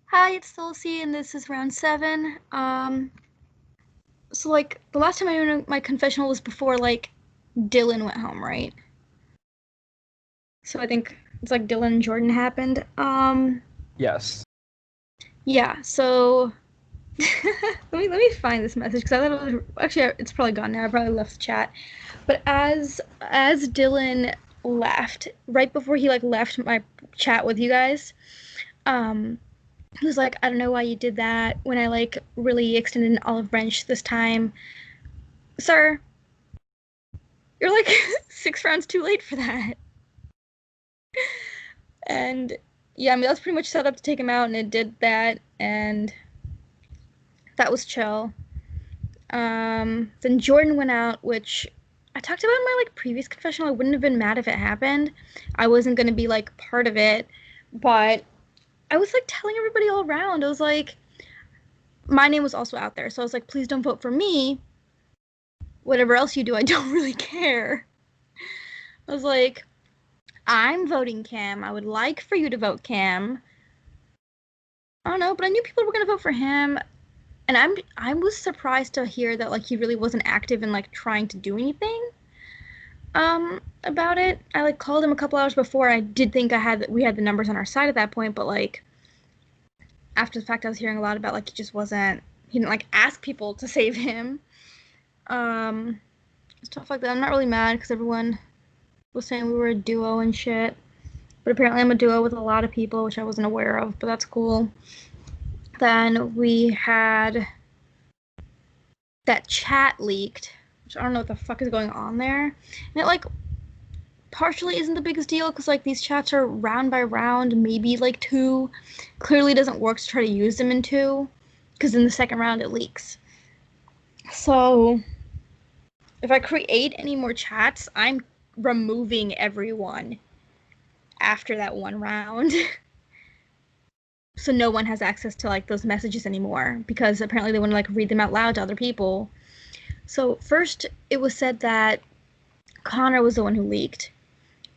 Hi, it's Tulsi, and this is round 7. So like the last time I went my confessional was before like Dylan went home, right? So I think it's like Dylan and Jordan happened. Yes. Yeah. So let me find this message because I thought it was actually it's probably gone now. I probably left the chat. But as Dylan left, right before he like left my chat with you guys, um, he was like, I don't know why you did that when I like really extended an olive branch this time. Sir, you're like 6 rounds too late for that. And yeah, I mean, that's pretty much set up to take him out, and it did that, and that was chill. Then Jordan went out, which I talked about in my like previous confessional. I wouldn't have been mad if it happened. I wasn't gonna be like part of it, but I was like telling everybody all around. I was like, my name was also out there, so I was like, please don't vote for me. Whatever else you do, I don't really care. I was like, I'm voting Cam. I would like for you to vote Cam. I don't know, but I knew people were gonna vote for him, and I was surprised to hear that like he really wasn't active in like trying to do anything about it. I like called him a couple hours before. I did think we had the numbers on our side at that point, but like after the fact, I was hearing a lot about like he didn't like ask people to save him, um stuff like that. I'm not really mad because everyone was saying we were a duo and shit, but apparently I'm a duo with a lot of people, which I wasn't aware of, but that's cool. Then we had that chat leaked, which I don't know what the fuck is going on there. And it like partially isn't the biggest deal because like these chats are round by round, maybe like two. Clearly doesn't work to try to use them in two because in the second round it leaks. So if I create any more chats, I'm removing everyone after that one round. So no one has access to like those messages anymore because apparently they want to like read them out loud to other people. So first it was said that Connor was the one who leaked,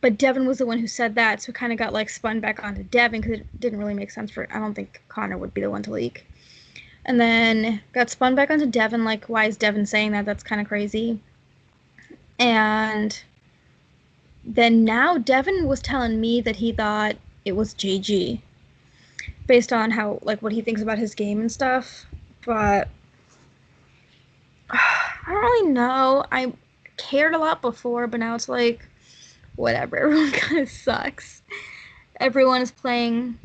but Devin was the one who said that, so it kind of got like spun back onto Devin because it didn't really make sense I don't think Connor would be the one to leak. And then got spun back onto Devin, like, why is Devin saying that? That's kind of crazy. And then now Devin was telling me that he thought it was JG based on how, like, what he thinks about his game and stuff. But I don't really know. I cared a lot before, but now it's like, whatever. Everyone kind of sucks. Everyone is playing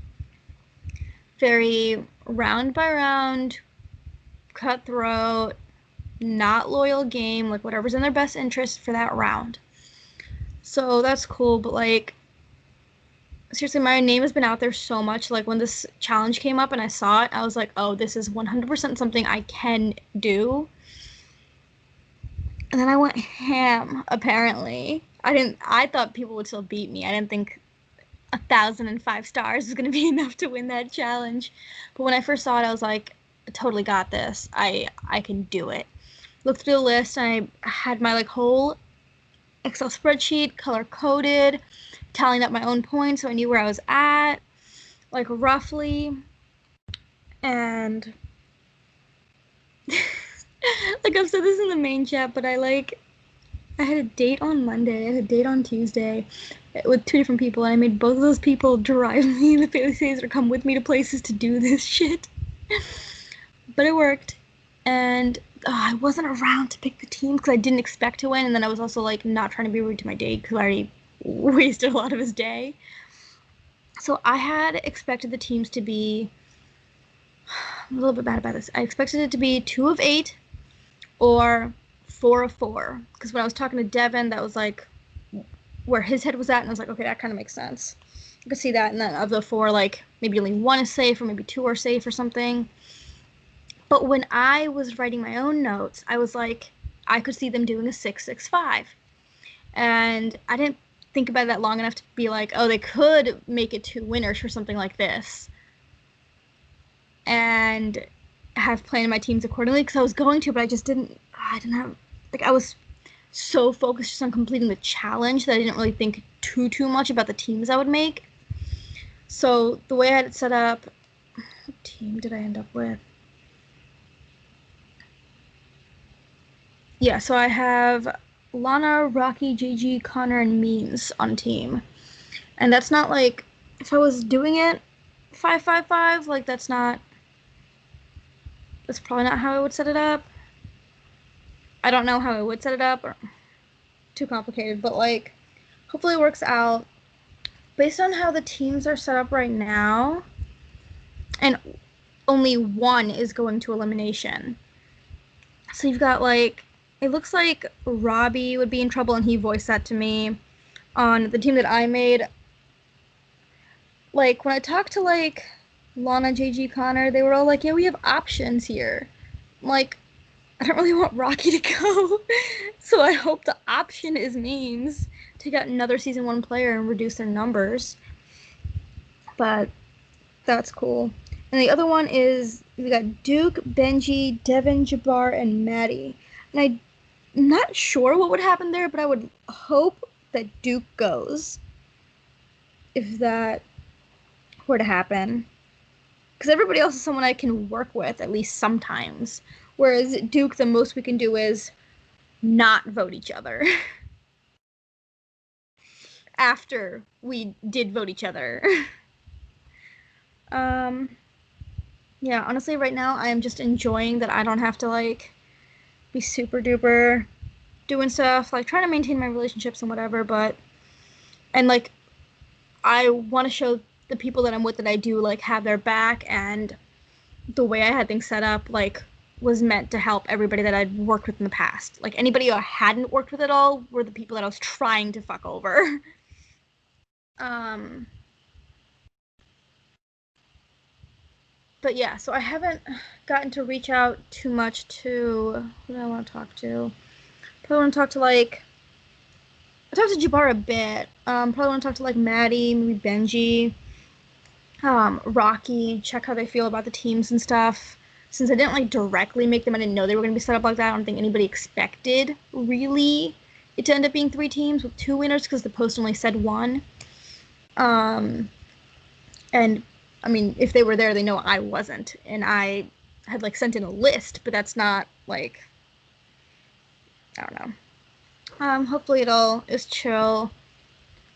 very round by round, cutthroat, not loyal game, like whatever's in their best interest for that round. So that's cool, but like seriously, my name has been out there so much. Like when this challenge came up and I saw it, I was like, oh, this is 100% something I can do. And then I went ham, apparently. I thought people would still beat me. I didn't think 1,005 stars was going to be enough to win that challenge. But when I first saw it, I was like, I totally got this. I can do it. Looked through the list and I had my like whole Excel spreadsheet color coded, tallying up my own points so I knew where I was at, like roughly. And like I've said this in the main chat, but I had a date on Monday, I had a date on Tuesday with 2 different people, and I made both of those people drive me the days or come with me to places to do this shit. But it worked, and I wasn't around to pick the team because I didn't expect to win, and then I was also like not trying to be rude to my date because I already wasted a lot of his day. So I had expected the teams to be I'm a little bit bad about this. I expected it to be 2 of 8 or 4 of 4 because when I was talking to Devin, that was like where his head was at, and I was like, okay, that kind of makes sense. I could see that, and then of the 4, like maybe only 1 is safe or maybe 2 are safe or something. But when I was writing my own notes, I was like, I could see them doing a 6-6-5, and I didn't think about that long enough to be like, oh, they could make it 2 winners for something like this, and have planned my teams accordingly because I was going to, but I didn't have like I was so focused on completing the challenge that I didn't really think too much about the teams I would make. So the way I had it set up, team did I end up with? Yeah, so I have Lana, Rocky, JG, Connor, and Means on team. And that's not like, if I was doing it 5-5-5, like that's probably not how I would set it up. I don't know how I would set it up, or too complicated, but like, hopefully it works out. Based on how the teams are set up right now, and only one is going to elimination. So you've got like, it looks like Robbie would be in trouble, and he voiced that to me on the team that I made. Like, when I talked to like Lana, JG, Connor, they were all like, yeah, we have options here. I'm like, I don't really want Rocky to go. So I hope the option is Means to get another season 1 player and reduce their numbers. But that's cool. And the other one is, we got Duke, Benji, Devin, Jabbar, and Maddie. And I'm not sure what would happen there, but I would hope that Duke goes, if that were to happen. Because everybody else is someone I can work with, at least sometimes. Whereas Duke, the most we can do is not vote each other. After we did vote each other. Yeah, honestly, right now I am just enjoying that I don't have to like be super duper doing stuff, like trying to maintain my relationships and whatever, but and like I want to show the people that I'm with that I do like have their back, and the way I had things set up like was meant to help everybody that I'd worked with in the past. Like anybody I hadn't worked with at all were the people that I was trying to fuck over. But yeah, so I haven't gotten to reach out too much to, who do I want to talk to? Probably want to talk to like, I talked to Jabbar a bit. Probably want to talk to like Maddie, maybe Benji, Rocky, check how they feel about the teams and stuff. Since I didn't like directly make them, I didn't know they were going to be set up like that. I don't think anybody expected really it to end up being 3 teams with 2 winners, because the post only said 1. And I mean, if they were there, they know I wasn't, and I had like sent in a list, but that's not like, I don't know. Hopefully it all is chill.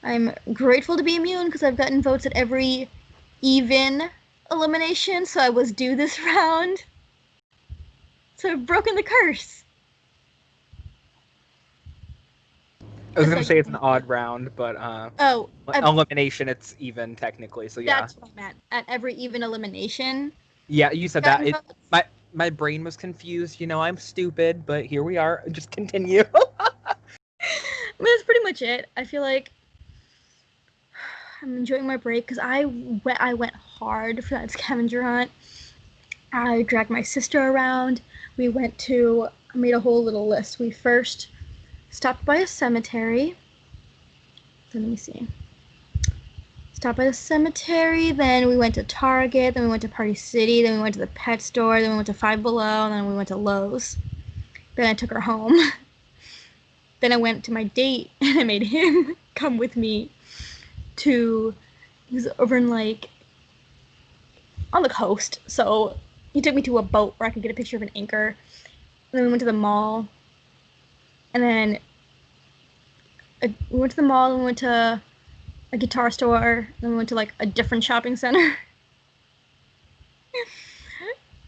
I'm grateful to be immune because I've gotten votes at every even elimination, so I was due this round. So I've broken the curse. I was going to say it's an odd round, but elimination, it's even technically, so yeah. That's what I meant. At every even elimination. Yeah, you said that. My brain was confused. You know, I'm stupid, but here we are. Just continue. I mean, that's pretty much it. I feel like I'm enjoying my break because I went hard for that scavenger hunt. I dragged my sister around. We made a whole little list. We first stopped by a cemetery. Let me see. Stopped by the cemetery, then we went to Target, then we went to Party City, then we went to the pet store, then we went to Five Below, and then we went to Lowe's. Then I took her home. Then I went to my date, and I made him come with me he was over in like, on the coast, so he took me to a boat where I could get a picture of an anchor. And then we went to the mall, and then we went to the mall, and we went to a guitar store, then we went to like a different shopping center. And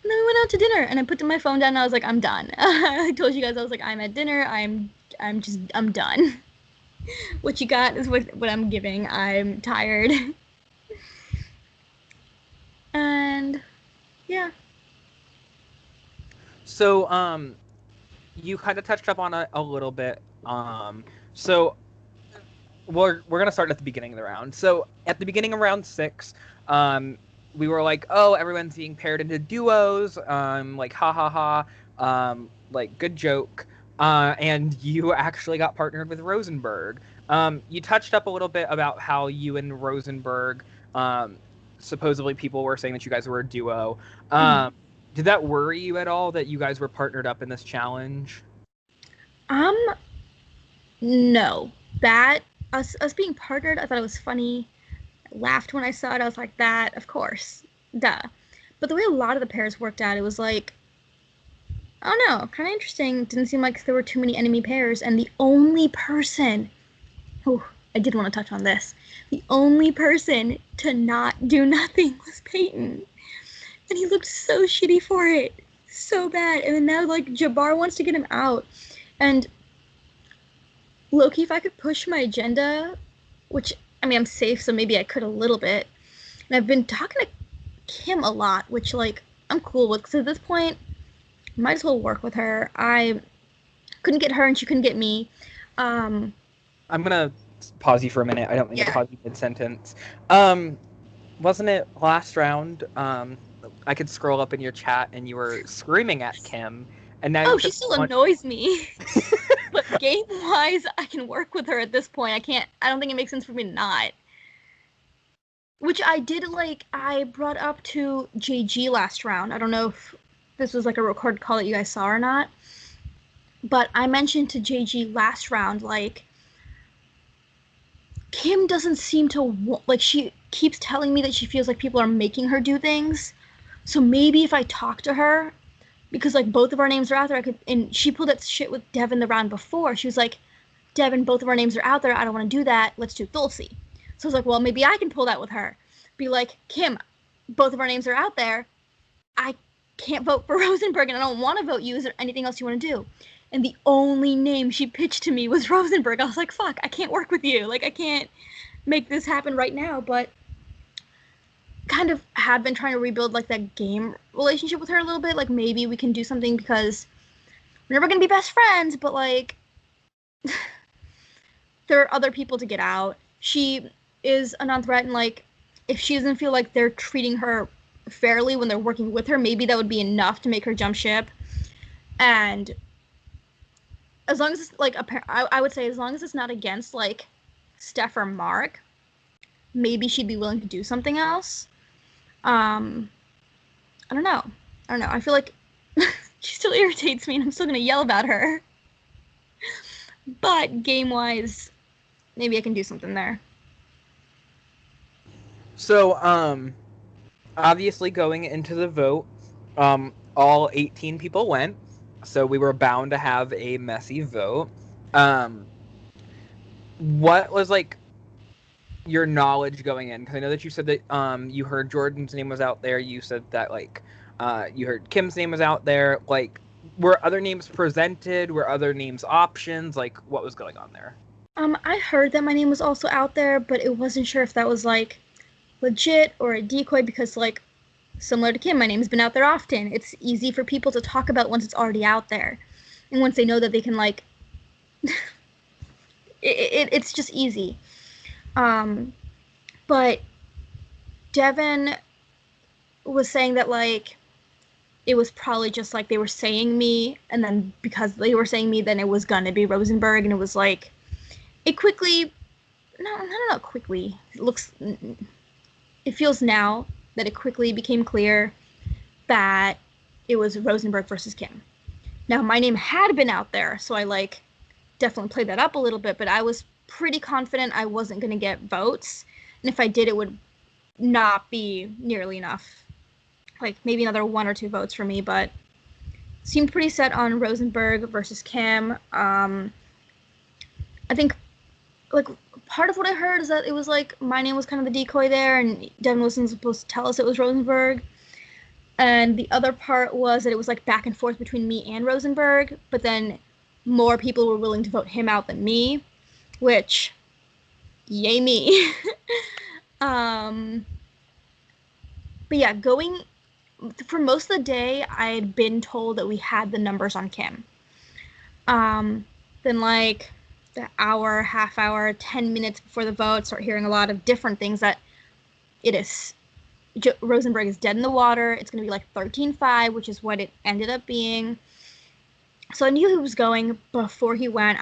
then we went out to dinner, and I put my phone down, and I was like, I'm done. I told you guys, I was like, I'm at dinner, I'm done. What you got is what I'm giving. I'm tired. And yeah. So you kind of touched up on it a little bit. So we're gonna start at the beginning of the round. So at the beginning of round 6, we were like, oh, everyone's being paired into duos. Like ha ha ha. Like good joke. And you actually got partnered with Rosenberg. You touched up a little bit about how you and Rosenberg, supposedly people were saying that you guys were a duo. Did that worry you at all that you guys were partnered up in this challenge? No. That us being partnered, I thought it was funny. I laughed when I saw it. I was like, that, of course, duh. But the way a lot of the pairs worked out, it was like, I don't know, kind of interesting. Didn't seem like there were too many enemy pairs, and the only person, oh, I did want to touch on this. The only person to not do nothing was Peyton, and he looked so shitty for it, so bad. And then now like Jabbar wants to get him out, and Loki, if I could push my agenda, which I mean I'm safe, so maybe I could a little bit. And I've been talking to Kim a lot, which like I'm cool with, because at this point, might as well work with her. I couldn't get her, and she couldn't get me. I'm gonna pause you for a minute. I don't mean to Yeah. pause you mid-sentence. Wasn't it last round? I could scroll up in your chat, and you were screaming at Kim, and now Oh, you she said still annoys me. But game wise, I can work with her at this point. I don't think it makes sense for me to not. Which I did like, I brought up to JG last round. I don't know if this was like a recorded call that you guys saw or not. But I mentioned to JG last round, like, Kim doesn't seem to, like, she keeps telling me that she feels like people are making her do things. So maybe if I talk to her, because like both of our names are out there, I could, and she pulled that shit with Devin the round before. She was like, Devin, both of our names are out there. I don't want to do that. Let's do Tulsi. So I was like, well, maybe I can pull that with her. Be like, Kim, both of our names are out there. I can't vote for Rosenberg, and I don't want to vote you. Is there anything else you want to do? And the only name she pitched to me was Rosenberg. I was like, fuck, I can't work with you. Like, I can't make this happen right now. But kind of have been trying to rebuild like that game relationship with her a little bit. Like maybe we can do something, because we're never gonna be best friends, but like there are other people to get out. She is a non-threat, and like if she doesn't feel like they're treating her fairly when they're working with her, maybe that would be enough to make her jump ship. And as long as it's like I would say as long as it's not against like Steph or Mark, maybe she'd be willing to do something else. Um, I don't know. I don't know. I feel like she still irritates me, and I'm still gonna yell about her. But game wise, maybe I can do something there. so. Obviously, going into the vote, all 18 people went, so we were bound to have a messy vote. What was like your knowledge going in? Because I know that you said that you heard Jordan's name was out there. You said that like you heard Kim's name was out there. Like, were other names presented? Were other names options? Like, what was going on there? I heard that my name was also out there, but it wasn't sure if that was like legit or a decoy, because like similar to Kim, my name's been out there often. It's easy for people to talk about once it's already out there, and once they know that they can like, it's just easy. But Devin was saying that like it was probably just like they were saying me, and then because they were saying me, then it was gonna be Rosenberg, and it was like it quickly. No, not quickly. It feels now that it quickly became clear that it was Rosenberg versus Kim. Now my name had been out there, so I like definitely played that up a little bit, but I was pretty confident I wasn't gonna get votes, and if I did, it would not be nearly enough. Like maybe another 1 or 2 votes for me, but seemed pretty set on Rosenberg versus Kim. I think like part of what I heard is that it was like my name was kind of the decoy there, and Devin wasn't supposed to tell us it was Rosenberg. And the other part was that it was like back and forth between me and Rosenberg, but then more people were willing to vote him out than me, which, yay me. um, but yeah, going for most of the day, I had been told that we had the numbers on Kim. Then like the hour, half hour, 10 minutes before the vote, start hearing a lot of different things that it is. Rosenberg is dead in the water. It's going to be like 13-5, which is what it ended up being. So I knew he was going before he went.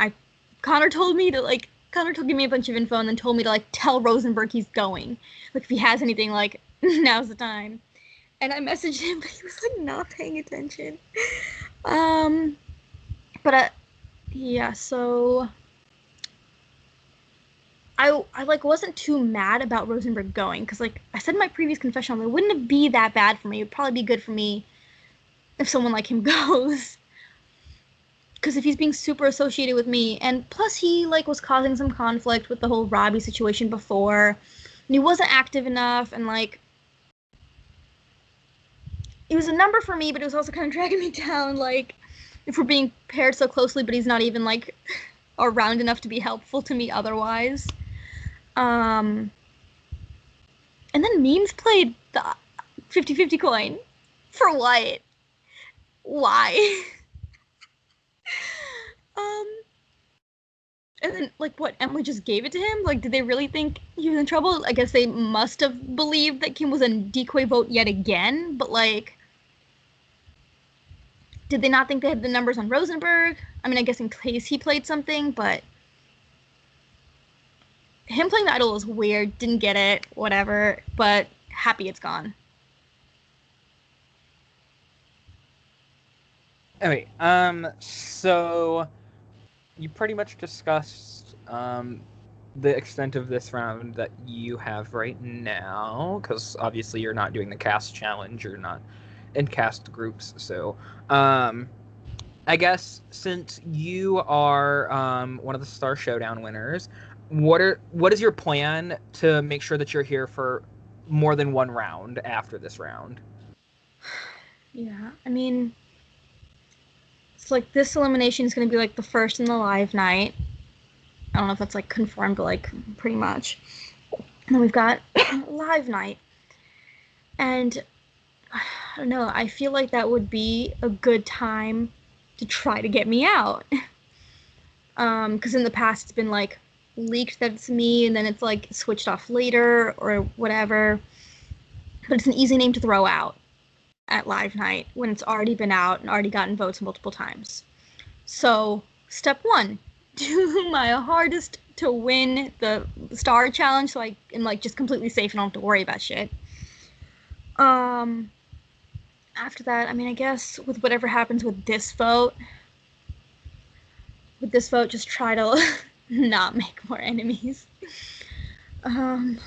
Connor told me to like, Connor told me a bunch of info and then told me to like tell Rosenberg he's going. Like if he has anything, like now's the time. And I messaged him, but he was like not paying attention. But yeah, so I like wasn't too mad about Rosenberg going because like I said in my previous confessional, it wouldn't be that bad for me. It'd probably be good for me if someone like him goes. Because if he's being super associated with me, and plus he like was causing some conflict with the whole Robbie situation before, and he wasn't active enough, and like it was a number for me, but it was also kind of dragging me down. Like if we're being paired so closely, but he's not even like around enough to be helpful to me otherwise. Um, and then memes played the 50-50 coin. For what? Why? um, and then, like, what? Emily just gave it to him? Like, did they really think he was in trouble? I guess they must have believed that Kim was a decoy vote yet again, but, like, did they not think they had the numbers on Rosenberg? I mean, I guess in case he played something, but him playing the idol was weird. Didn't get it, whatever, but happy it's gone. Anyway, so you pretty much discussed the extent of this round that you have right now, because obviously you're not doing the cast challenge, you're not in cast groups, so I guess since you are one of the Star Showdown winners, what is your plan to make sure that you're here for more than one round after this round? Yeah, I mean, it's like this elimination is going to be like the first in the live night. I don't know if that's like confirmed, but like pretty much. And then we've got live night. And I don't know, I feel like that would be a good time to try to get me out. Because in the past it's been like leaked that it's me and then it's like switched off later or whatever. But it's an easy name to throw out at live night when it's already been out and already gotten votes multiple times. So, step one, do my hardest to win the star challenge so I am like just completely safe and don't have to worry about shit. After that, I mean, I guess with whatever happens with this vote, just try to not make more enemies. Ugh.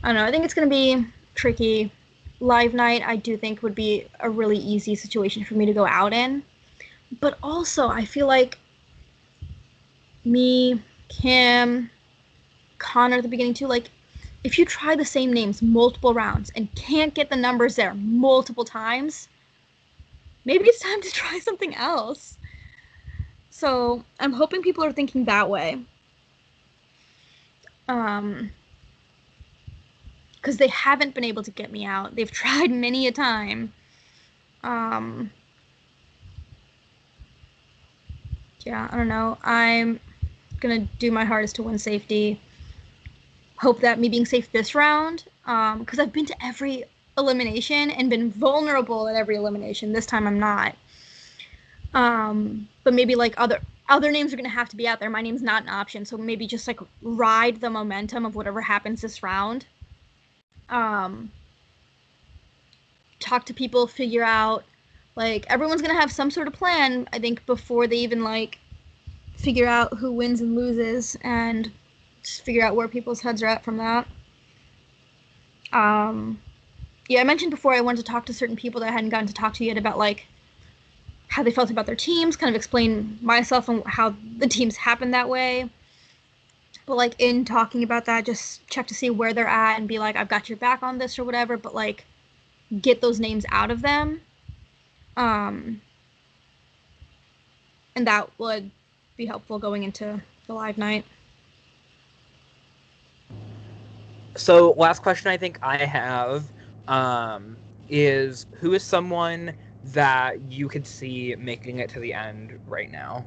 I don't know. I think it's gonna be tricky. Live night, I do think would be a really easy situation for me to go out in. But also, I feel like me, Kim, Connor at the beginning too, like, if you try the same names multiple rounds and can't get the numbers there multiple times, maybe it's time to try something else. So I'm hoping people are thinking that way. Because they haven't been able to get me out. They've tried many a time. Yeah, I don't know. I'm gonna do my hardest to win safety. Hope that me being safe this round, because I've been to every elimination and been vulnerable at every elimination. This time I'm not. But maybe like other names are gonna have to be out there. My name's not an option, so maybe just like ride the momentum of whatever happens this round. Talk to people, figure out, like, everyone's gonna have some sort of plan, I think, before they even like figure out who wins and loses, and just figure out where people's heads are at from that. Yeah, I mentioned before I wanted to talk to certain people that I hadn't gotten to talk to yet about like how they felt about their teams, kind of explain myself and how the teams happened that way. But like in talking about that, just check to see where they're at and be like, I've got your back on this or whatever, but like get those names out of them. And that would be helpful going into the live night. So, last question I think I have is who is someone that you could see making it to the end right now?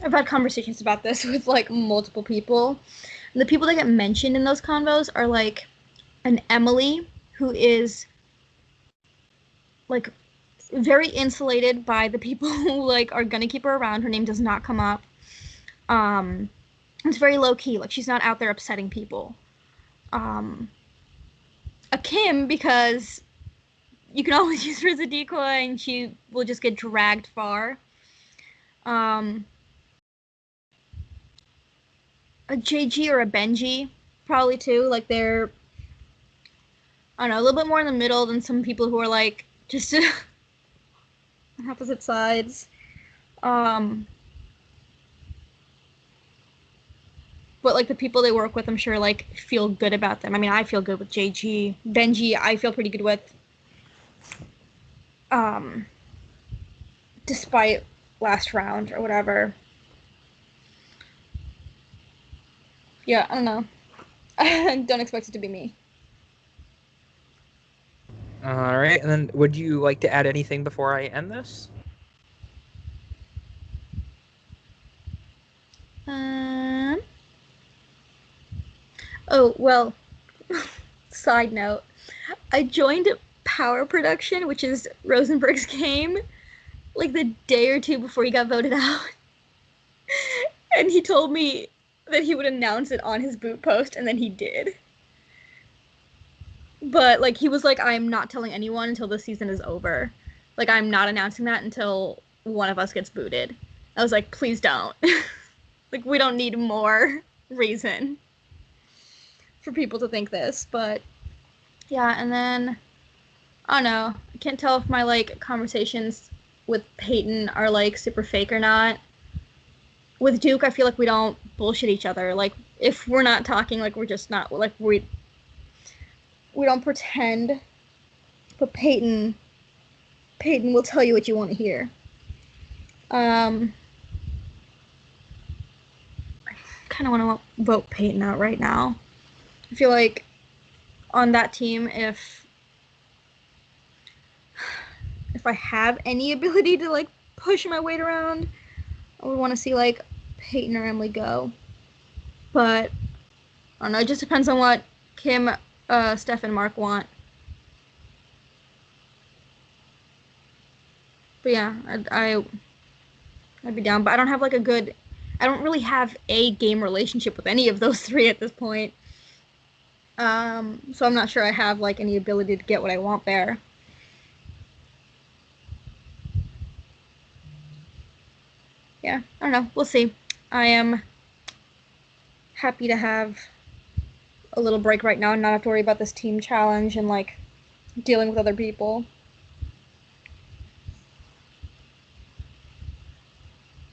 I've had conversations about this with like multiple people. And the people that get mentioned in those convos are like an Emily who is like very insulated by the people who like are gonna keep her around. Her name does not come up. It's very low key. Like she's not out there upsetting people. a Kim because you can always use her as a decoy and she will just get dragged far. Um, a JG or a Benji, probably too. Like they're, I don't know, a little bit more in the middle than some people who are like just on opposite sides. Um, but like the people they work with, I'm sure like feel good about them. I mean, I feel good with JG. Benji, I feel pretty good with. Um, despite last round or whatever. Yeah, I don't know. I don't expect it to be me. All right, and then would you like to add anything before I end this? Um. Oh well. Side note: I joined Power Production, which is Rosenberg's game, like the day or two before he got voted out, and he told me that he would announce it on his boot post, and then he did. But like he was like, I'm not telling anyone until the season is over. Like I'm not announcing that until one of us gets booted. I was like, please don't. Like we don't need more reason for people to think this. But yeah, and then I don't know. I can't tell if my like conversations with Peyton are like super fake or not. With Duke, I feel like we don't bullshit each other. Like if we're not talking, like we're just not like we don't pretend. But Peyton will tell you what you want to hear. Um, kind of want to vote Peyton out right now. I feel like on that team, if I have any ability to like push my weight around, I would want to see like Peyton or Emily go. But I don't know. It just depends on what Kim, Steph, and Mark want. But yeah, I'd be down. But I don't have like a good. I don't really have a game relationship with any of those three at this point. So I'm not sure I have like any ability to get what I want there. Yeah, I don't know. We'll see. I am happy to have a little break right now and not have to worry about this team challenge and like dealing with other people.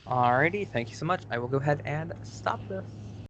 Alrighty, thank you so much. I will go ahead and stop this.